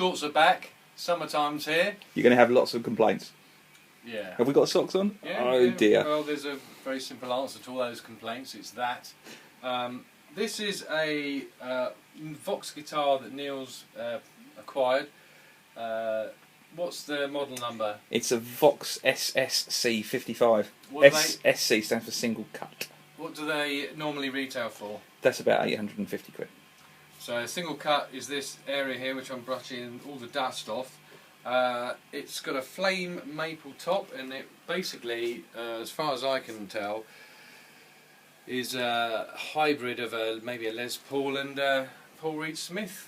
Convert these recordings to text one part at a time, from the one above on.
Shorts are back. Summertime's here. You're going to have lots of complaints. Yeah. Have we got socks on? Yeah, oh yeah. dear. Well, there's a very simple answer to all those complaints. It's that. This is a Vox guitar that Neil's acquired. What's the model number? It's a Vox SSC 55. What SSC stands for single cut. What do they normally retail for? That's about 850 quid. So a single cut is this area here, which I'm brushing all the dust off. It's got a flame maple top, and it basically, as far as I can tell, is a hybrid of maybe a Les Paul and Paul Reed Smith.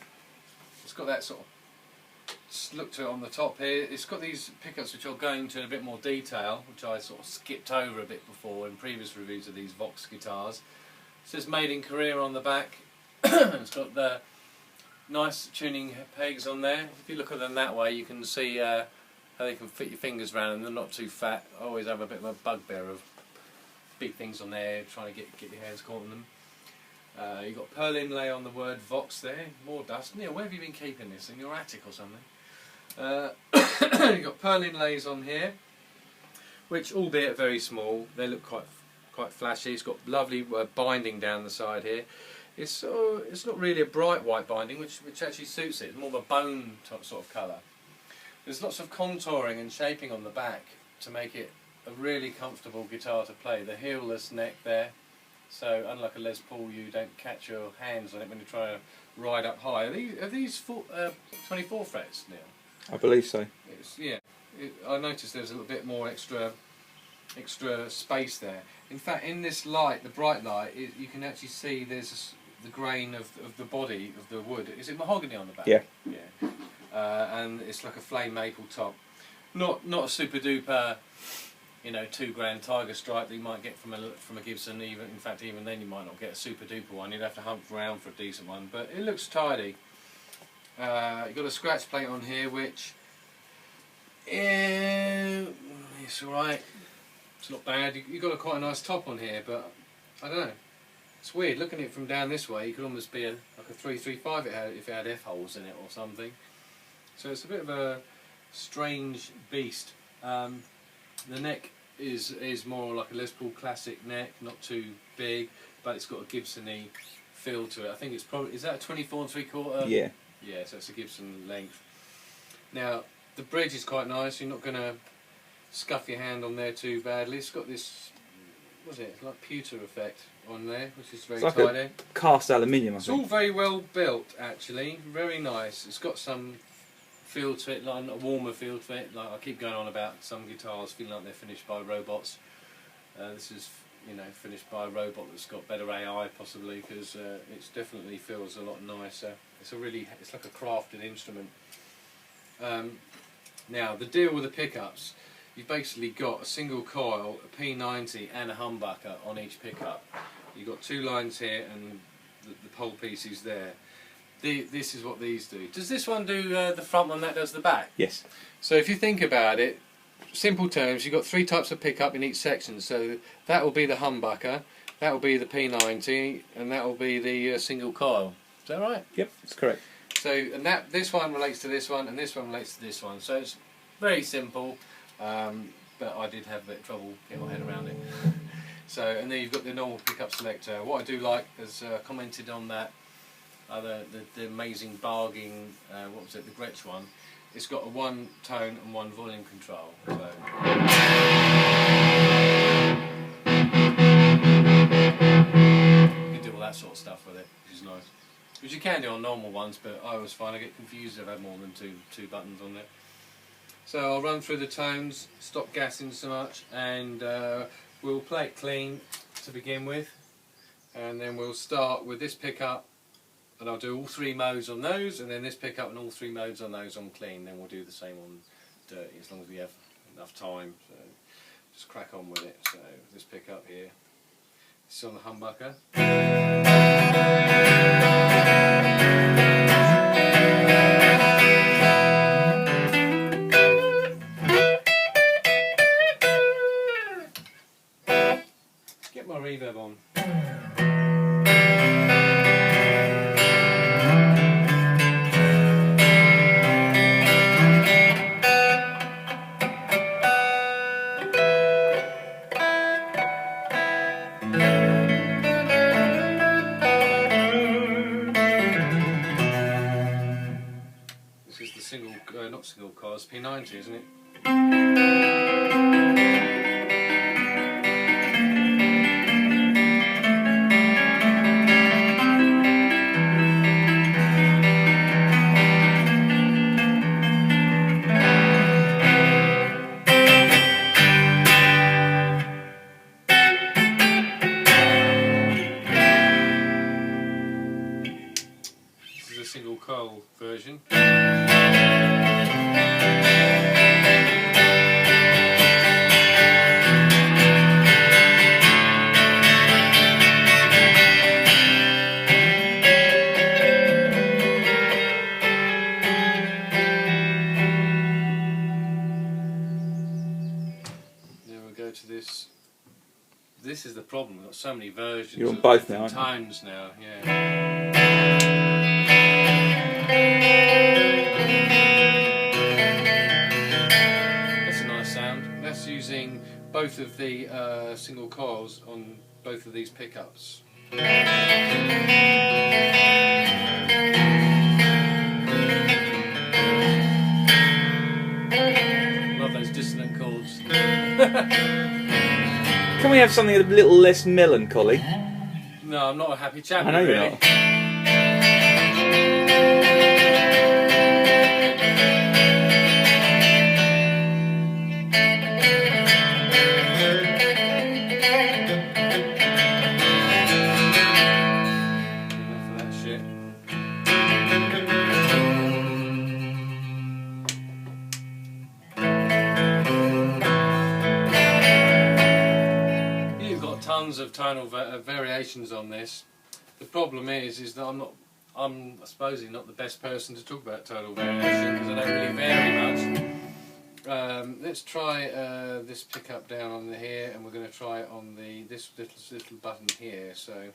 It's got that sort of look to it on the top here. It's got these pickups which I'll go into in a bit more detail, which I sort of skipped over a bit before in previous reviews of these Vox guitars. It says made in Korea on the back. It's got the nice tuning pegs on there. If you look at them that way, you can see how they can fit your fingers around them. They're not too fat. I always have a bit of a bugbear of big things on there, trying to get your hands caught on them. You've got pearl inlay on the word Vox there. More dust. Neil, where have you been keeping this? In your attic or something? You've got pearl inlays on here, which, albeit very small, they look quite flashy. It's got lovely binding down the side here. It's not really a bright white binding, which actually suits it. It's more of a bone sort of colour. There's lots of contouring and shaping on the back to make it a really comfortable guitar to play. The heelless neck there, so unlike a Les Paul, you don't catch your hands on it when you try to ride up high. Are these 24 frets, Neil? I believe so. I noticed there's a little bit more extra space there. In fact, in this light, the bright light, you can actually see there's the grain of the body of the wood. Is it mahogany on the back? Yeah. Yeah. And it's like a flame maple top. Not a super duper, £2 tiger stripe that you might get from a Gibson. Even then you might not get a super duper one. You'd have to hunt around for a decent one. But it looks tidy. You've got a scratch plate on here, which it's all right. It's not bad. You've got quite a nice top on here, but I don't know. It's weird looking at it from down this way. You could almost be like a 335 if it had F holes in it or something. So it's a bit of a strange beast. The neck is more like a Les Paul classic neck, not too big, but it's got a Gibson-y feel to it. I think it's probably, is that a 24 3/4? Yeah. Yeah, so it's a Gibson length. Now the bridge is quite nice. You're not going to scuff your hand on there too badly. It's got this, what's it? It's like pewter effect on there, which is very it's like tidy. a cast aluminium, I It's think. all very well built, actually. Very nice. It's got some feel to it, like a warmer feel to it. Like I keep going on about some guitars feeling like they're finished by robots. This is, finished by a robot that's got better AI, possibly, because it definitely feels a lot nicer. It's like a crafted instrument. Now the deal with the pickups, you've basically got a single coil, a P90 and a humbucker on each pickup. You've got two lines here and the pole pieces there. This is what these do. Does this one do the front one, that does the back? Yes. So if you think about it, simple terms, you've got three types of pickup in each section. So that will be the humbucker, that will be the P90, and that will be the single coil. Is that right? Yep, that's correct. So, and this one relates to this one, and this one relates to this one. So it's very simple, but I did have a bit of trouble getting my head around it. So, and then you've got the normal pickup selector. What I do like, as commented on that, the amazing bargain, what was it, the Gretsch one, it's got a one tone and one volume control. So. You can do all that sort of stuff with it, which is nice. Which you can do on normal ones, but I always find I get confused if I have more than two buttons on there. So I'll run through the tones, stop gassing so much, and we'll play it clean to begin with, and then we'll start with this pickup, and I'll do all three modes on those, and then this pickup and all three modes on those on clean. Then we'll do the same on dirty, as long as we have enough time. So just crack on with it. So this pickup here, this is on the humbucker. Get my reverb on. not single coils, P90, isn't it? This is a single coil version. To this. This is the problem. We've got so many versions. You're on both now, aren't you? Times now, yeah. That's a nice sound. That's using both of the single coils on both of these pickups. Love those dissonant chords. Can we have something a little less melancholy? No, I'm not a happy chap. I know really. you're not. Enough of that shit. Tons of tonal variations on this. The problem is that I'm supposedly not the best person to talk about tonal variation because I don't really vary much. Let's try this pickup down on here, and we're going to try it on this little button here. So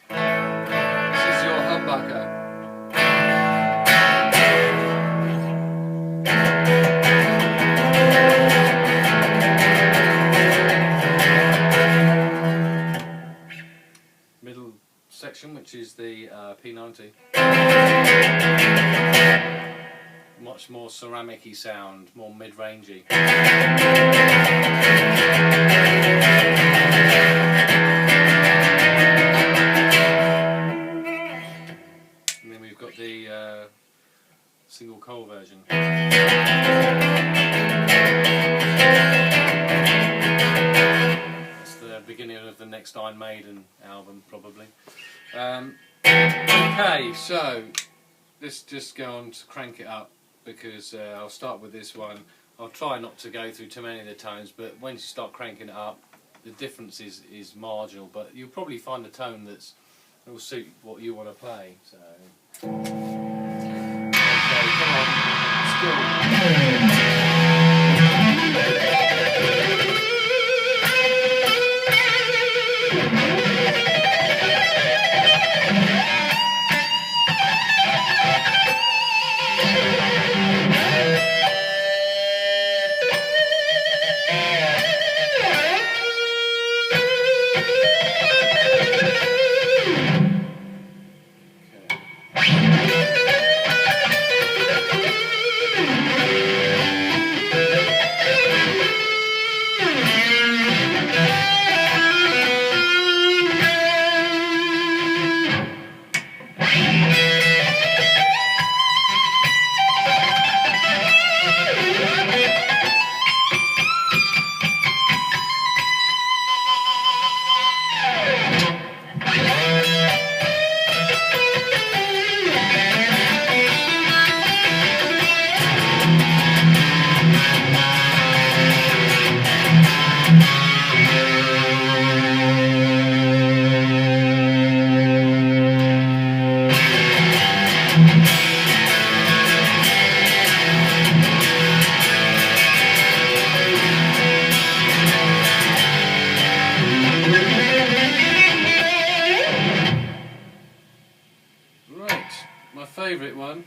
this is your humbucker. Section, which is the P90. Much more ceramic-y sound, more mid-rangey. And then we've got the single coil version. Beginning of the next Iron Maiden album, probably. Okay, so let's just go on to crank it up, because I'll start with this one. I'll try not to go through too many of the tones, but once you start cranking it up, the difference is marginal, but you'll probably find a tone that will suit what you want to play. So, okay, come on, still. favourite one,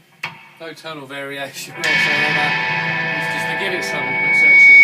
no tonal variation whatsoever, is just to give it some section.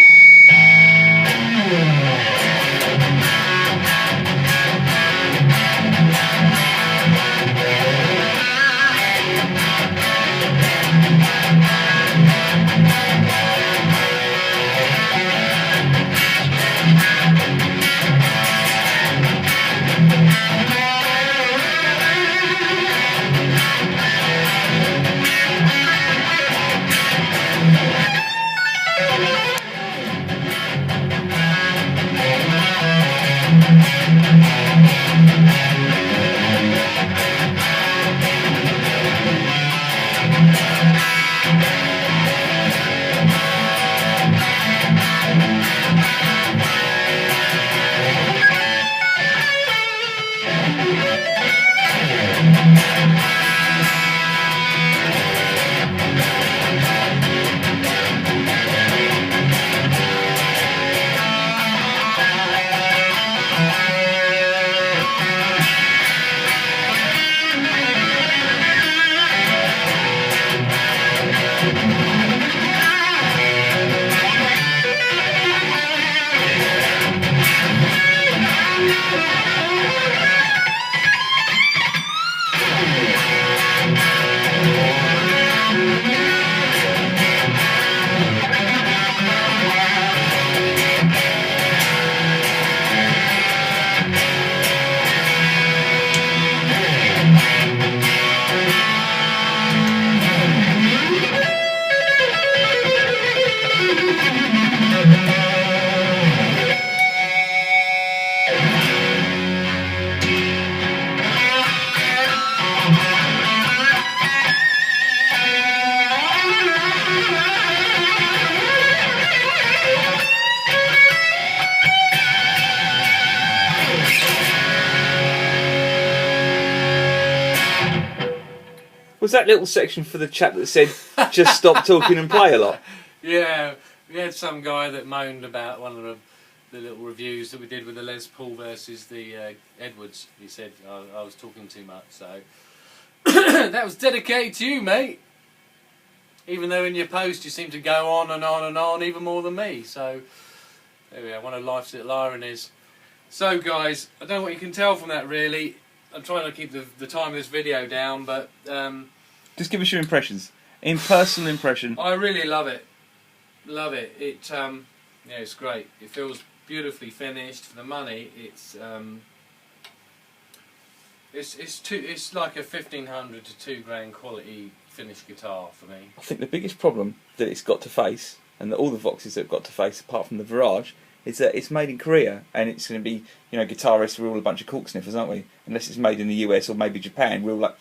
Was that little section for the chap that said, just stop talking and play a lot? Yeah, we had some guy that moaned about one of the little reviews that we did with the Les Paul versus the Edwards. He said I was talking too much, so that was dedicated to you, mate. Even though in your post you seem to go on and on and on, even more than me. So there we are, one of life's little ironies. So guys, I don't know what you can tell from that really. I'm trying to keep the time of this video down, but just give us your impressions. In personal impression. I really love it. Love it. It yeah, it's great. It feels beautifully finished for the money. It's like a 1,500 to £2,000 quality finished guitar for me. I think the biggest problem that it's got to face, and that all the Voxes have got to face, apart from the Virage, is that it's made in Korea, and it's going to be, you know, guitarists, we're all a bunch of cork sniffers, aren't we? Unless it's made in the US or maybe Japan, we're all like,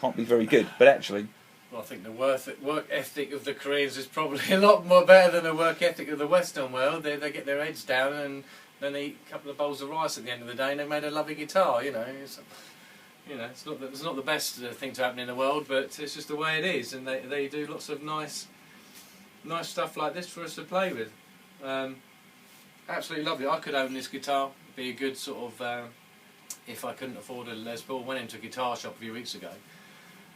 can't be very good. But actually, well, I think the work ethic of the Koreans is probably a lot more better than the work ethic of the Western world. They get their heads down and then they eat a couple of bowls of rice at the end of the day, and they've made a lovely guitar. You know, it's not the best thing to happen in the world, but it's just the way it is, and they do lots of nice stuff like this for us to play with. Absolutely lovely. I could own this guitar. It'd be a good sort of, if I couldn't afford a Les Paul. Went into a guitar shop a few weeks ago.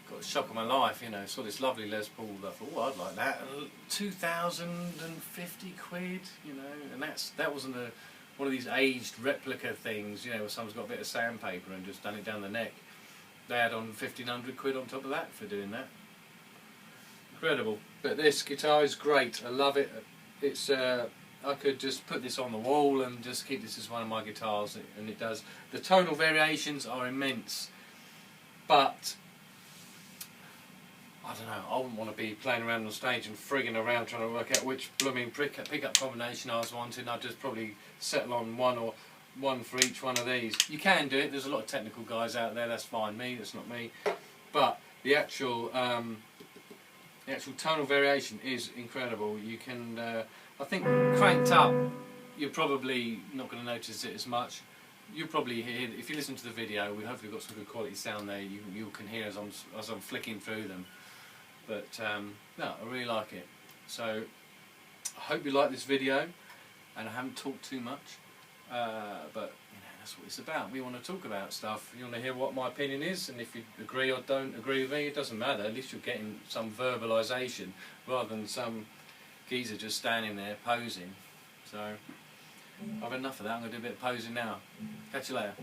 Got a shock of my life, you know. Saw this lovely Les Paul. I thought, oh, I'd like that. 2,050 quid, you know. And that wasn't one of these aged replica things, you know, where someone's got a bit of sandpaper and just done it down the neck. They had on 1,500 quid on top of that for doing that. Incredible. But this guitar is great. I love it. It's I could just put this on the wall and just keep this as one of my guitars, and it does. The tonal variations are immense, but I don't know, I wouldn't want to be playing around on stage and frigging around trying to work out which blooming pickup combination I was wanting. I'd just probably settle on one for each one of these. You can do it, there's a lot of technical guys out there, that's fine. That's not me. But the actual tonal variation is incredible. You can, I think cranked up, you're probably not going to notice it as much. You'll probably hear, if you listen to the video, we hopefully got some good quality sound there. You can hear as I'm flicking through them. But no, I really like it. So I hope you like this video, and I haven't talked too much. But you know, that's what it's about. We want to talk about stuff. You want to hear what my opinion is, and if you agree or don't agree with me, it doesn't matter. At least you're getting some verbalisation rather than some geezer just standing there posing. So I've had enough of that. I'm going to do a bit of posing now. Catch you later.